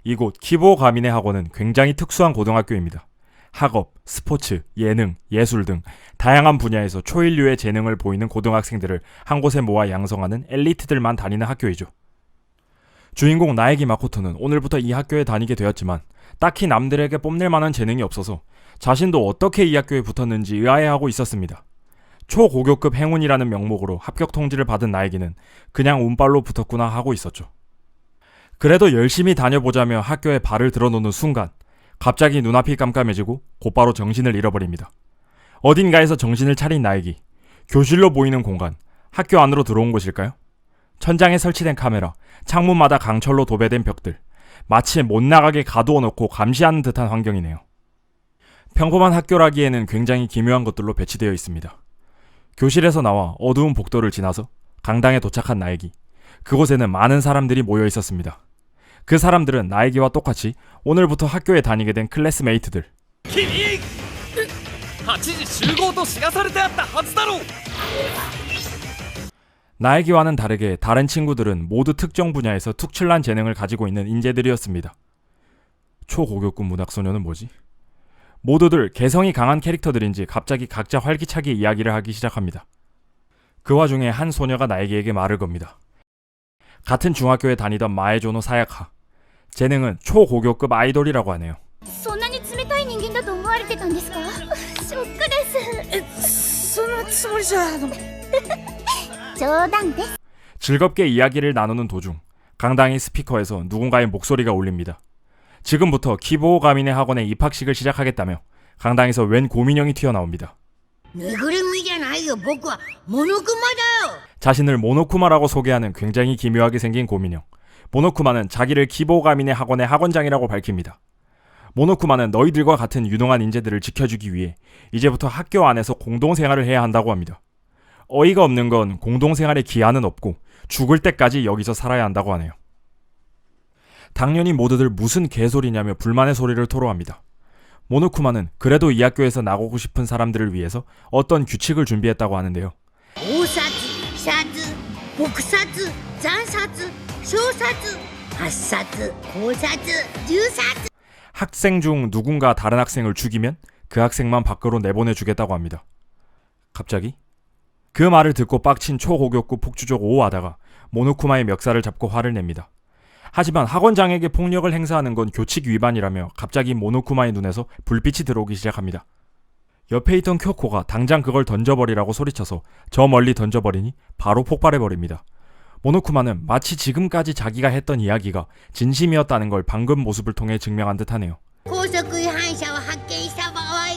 이곳 키보 가미네 학원은 굉장히 특수한 고등학교입니다. 학업, 스포츠, 예능, 예술 등 다양한 분야에서 초일류의 재능을 보이는 고등학생들을 한 곳에 모아 양성하는 엘리트들만 다니는 학교이죠. 주인공 나에기 마코토는 오늘부터 이 학교에 다니게 되었지만 딱히 남들에게 뽐낼 만한 재능이 없어서 자신도 어떻게 이 학교에 붙었는지 의아해하고 있었습니다. 초고교급 행운이라는 명목으로 합격 통지를 받은 나에기는 그냥 운빨로 붙었구나 하고 있었죠. 그래도 열심히 다녀보자며 학교에 발을 들어놓는 순간 갑자기 눈앞이 깜깜해지고 곧바로 정신을 잃어버립니다. 어딘가에서 정신을 차린 나에기, 교실로 보이는 공간, 학교 안으로 들어온 곳일까요? 천장에 설치된 카메라, 창문마다 강철로 도배된 벽들, 마치 못 나가게 가두어 놓고 감시하는 듯한 환경이네요. 평범한 학교라기에는 굉장히 기묘한 것들로 배치되어 있습니다. 교실에서 나와 어두운 복도를 지나서 강당에 도착한 나에기, 그곳에는 많은 사람들이 모여 있었습니다. 그 사람들은 나에기와 똑같이 오늘부터 학교에 다니게 된 클래스메이트들.君 8時集合と知らされてあったはずだろう。 나에기와는 다르게 다른 친구들은 모두 특정 분야에서 특출난 재능을 가지고 있는 인재들이었습니다. 초고교급 문학소녀는 뭐지? 모두들 개성이 강한 캐릭터들인지 갑자기 각자 활기차게 이야기를 하기 시작합니다. 그 와중에 한 소녀가 나에기에게 말을 겁니다. 같은 중학교에 다니던 마에조노 사야카. 재능은 초고교급 아이돌이라고 하네요. そんなに冷たい人間だと思われてたんですか？ショックです。そんなつもりじゃ。冗談です。 즐겁게 이야기를 나누는 도중 강당의 스피커에서 누군가의 목소리가 울립니다. 지금부터 키보 가미네 학원의 입학식을 시작하겠다며 강당에서 웬 고민형이 튀어나옵니다. ぬぐるみじゃないよ。僕はモノクマだよ。 자신을 모노쿠마라고 소개하는 굉장히 기묘하게 생긴 고민형. 모노쿠마는 자기를 키보 가미네 학원의 학원장이라고 밝힙니다. 모노쿠마는 너희들과 같은 유능한 인재들을 지켜주기 위해 이제부터 학교 안에서 공동생활을 해야 한다고 합니다. 어이가 없는 건 공동생활의 기한은 없고 죽을 때까지 여기서 살아야 한다고 하네요. 당연히 모두들 무슨 개소리냐며 불만의 소리를 토로합니다. 모노쿠마는 그래도 이 학교에서 나오고 싶은 사람들을 위해서 어떤 규칙을 준비했다고 하는데요. 大殺、殺、撲殺、惨殺、小殺、8殺、高殺、10殺。 학생 중 누군가 다른 학생을 죽이면 그 학생만 밖으로 내보내주겠다고 합니다. 갑자기? 그 말을 듣고 빡친 초고교급 폭주족 오와다가 모노쿠마의 멱살을 잡고 화를 냅니다. 하지만 학원장에게 폭력을 행사하는 건 교칙 위반이라며 갑자기 모노쿠마의 눈에서 불빛이 들어오기 시작합니다. 옆에 있던 쿄코가 당장 그걸 던져버리라고 소리쳐서 저 멀리 던져버리니 바로 폭발해버립니다. 모노쿠마는 마치 지금까지 자기가 했던 이야기가 진심이었다는 걸 방금 모습을 통해 증명한 듯하네요. 高速違反者を発見した場合、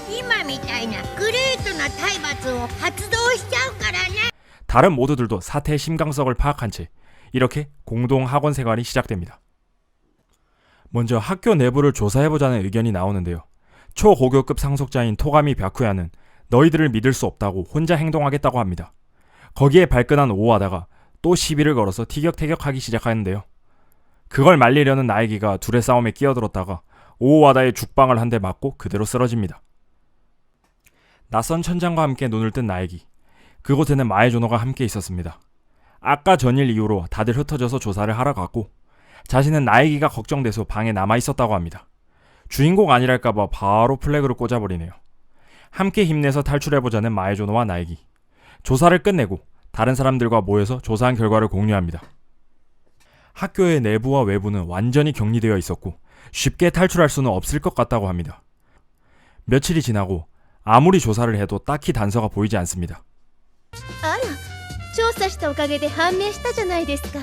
今みたいなグレートな体罰を発動しちゃうからね。 다른 모두들도 사태의 심각성을 파악한 채 이렇게 공동 학원 생활이 시작됩니다. 먼저 학교 내부를 조사해보자는 의견이 나오는데요. 초고교급 상속자인 토가미 벼쿠야는 너희들을 믿을 수 없다고 혼자 행동하겠다고 합니다. 거기에 발끈한 오와다가 또 시비를 걸어서 티격태격하기 시작하는데요. 그걸 말리려는 나에기가 둘의 싸움에 끼어들었다가 오와다의 죽방을 한 대 맞고 그대로 쓰러집니다. 낯선 천장과 함께 눈을 뜬 나에기. 그곳에는 마에조노가 함께 있었습니다. 아까 전일 이후로 다들 흩어져서 조사를 하러 갔고 자신은 나에기가 걱정돼서 방에 남아있었다고 합니다. 주인공 아니랄까봐 바로 플래그를 꽂아버리네요. 함께 힘내서 탈출해보자는 마에조노와 나에기. 조사를 끝내고 다른 사람들과 모여서 조사한 결과를 공유합니다. 학교의 내부와 외부는 완전히 격리되어 있었고 쉽게 탈출할 수는 없을 것 같다고 합니다. 며칠이 지나고 아무리 조사를 해도 딱히 단서가 보이지 않습니다. あら、調査したおかげで判明したじゃないですか。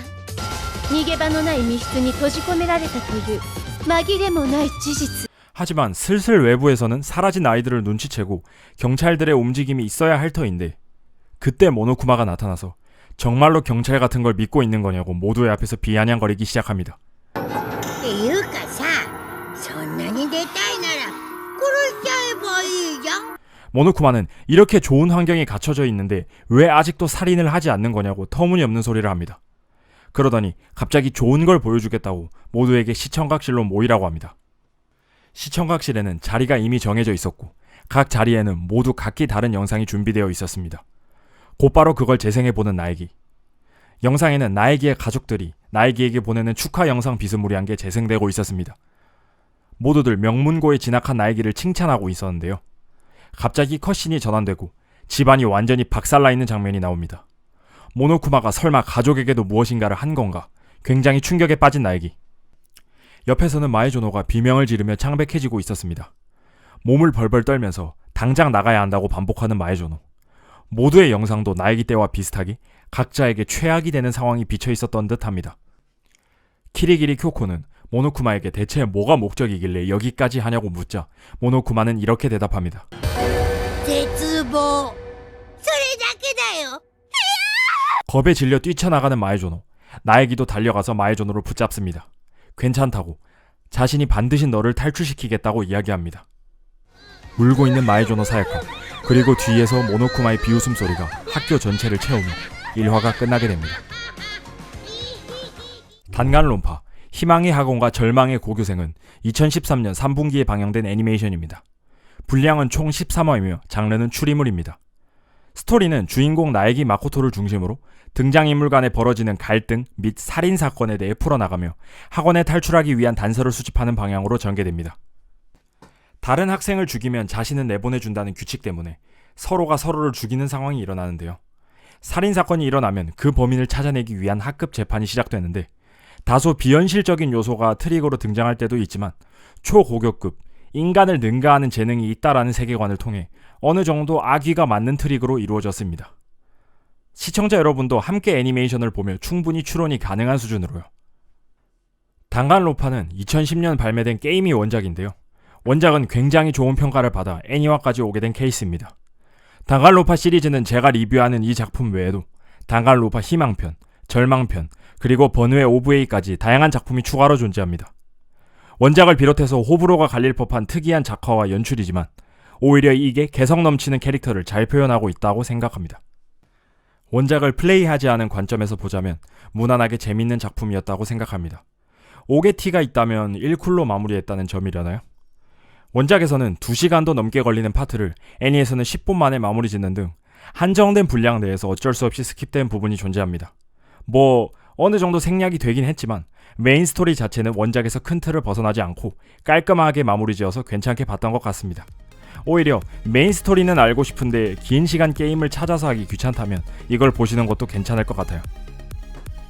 逃げ場のない密室に閉じ込められたという紛れもない事実。 하지만 슬슬 외부에서는 사라진 아이들을 눈치채고 경찰들의 움직임이 있어야 할 터인데 그때 모노쿠마가 나타나서 정말로 경찰 같은 걸 믿고 있는 거냐고 모두의 앞에서 비아냥거리기 시작합니다. っていうかさ、そんなに出たいなら殺しちゃえばいいじゃん。 모노쿠마는 이렇게 좋은 환경에 갇혀져 있는데 왜 아직도 살인을 하지 않는 거냐고 터무니없는 소리를 합니다. 그러더니 갑자기 좋은 걸 보여주겠다고 모두에게 시청각실로 모이라고 합니다. 시청각실에는 자리가 이미 정해져 있었고 각 자리에는 모두 각기 다른 영상이 준비되어 있었습니다. 곧바로 그걸 재생해보는 나에기. 영상에는 나에기의 가족들이 나에기에게 보내는 축하 영상 비스무리한 게 재생되고 있었습니다. 모두들 명문고에 진학한 나에기를 칭찬하고 있었는데요. 갑자기 컷신이 전환되고 집안이 완전히 박살나 있는 장면이 나옵니다. 모노쿠마가 설마 가족에게도 무엇인가를 한 건가? 굉장히 충격에 빠진 나에기. 옆에서는 마에조노가 비명을 지르며 창백해지고 있었습니다. 몸을 벌벌 떨면서 당장 나가야 한다고 반복하는 마에조노. 모두의 영상도 나에기 때와 비슷하게 각자에게 최악이 되는 상황이 비쳐 있었던 듯합니다. 키리기리 쿄코는 모노쿠마에게 대체 뭐가 목적이길래 여기까지 하냐고 묻자 모노쿠마는 이렇게 대답합니다. 絶望それだけだよ 겁에 질려 뛰쳐나가는 마에조노. 나에기도 달려가서 마에조노를 붙잡습니다. 괜찮다고, 자신이 반드시 너를 탈출시키겠다고 이야기합니다. 울고 있는 마에조노 사야카, 그리고 뒤에서 모노쿠마의 비웃음 소리가 학교 전체를 채우며 1화가 끝나게 됩니다. 단간론파, 희망의 학원과 절망의 고교생은 2013년 3분기에 방영된 애니메이션입니다. 분량은 총 13화이며 장르는 추리물입니다. 스토리는 주인공 나에기 마코토를 중심으로 등장인물 간에 벌어지는 갈등 및 살인사건에 대해 풀어나가며 학원에 탈출하기 위한 단서를 수집하는 방향으로 전개됩니다. 다른 학생을 죽이면 자신은 내보내준다는 규칙 때문에 서로가 서로를 죽이는 상황이 일어나는데요. 살인사건이 일어나면 그 범인을 찾아내기 위한 학급 재판이 시작되는데 다소 비현실적인 요소가 트리거로 등장할 때도 있지만 초고교급, 인간을 능가하는 재능이 있다라는 세계관을 통해 어느 정도 악의가 맞는 트릭으로 이루어졌습니다. 시청자 여러분도 함께 애니메이션을 보며 충분히 추론이 가능한 수준으로요. 단간로파는 2010년 발매된 게임이 원작인데요. 원작은 굉장히 좋은 평가를 받아 애니화까지 오게 된 케이스입니다. 단간로파 시리즈는 제가 리뷰하는 이 작품 외에도 단간로파 희망편, 절망편, 그리고 번외 OVA까지 다양한 작품이 추가로 존재합니다. 원작을 비롯해서 호불호가 갈릴 법한 특이한 작화와 연출이지만 오히려 이게 개성 넘치는 캐릭터를 잘 표현하고 있다고 생각합니다. 원작을 플레이하지 않은 관점에서 보자면 무난하게 재밌는 작품이었다고 생각합니다. 오게티가 있다면 1쿨로 마무리했다는 점이려나요? 원작에서는 2시간도 넘게 걸리는 파트를 애니에서는 10분 만에 마무리 짓는 등 한정된 분량 내에서 어쩔 수 없이 스킵된 부분이 존재합니다. 어느 정도 생략이 되긴 했지만 메인 스토리 자체는 원작에서 큰 틀을 벗어나지 않고 깔끔하게 마무리 지어서 괜찮게 봤던 것 같습니다. 오히려 메인 스토리는 알고 싶은데 긴 시간 게임을 찾아서 하기 귀찮다면 이걸 보시는 것도 괜찮을 것 같아요.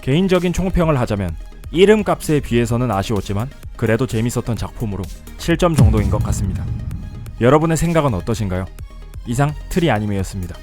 개인적인 총평을 하자면 이름값에 비해서는 아쉬웠지만 그래도 재밌었던 작품으로 7점 정도인 것 같습니다. 여러분의 생각은 어떠신가요? 이상 트리 아니메였습니다.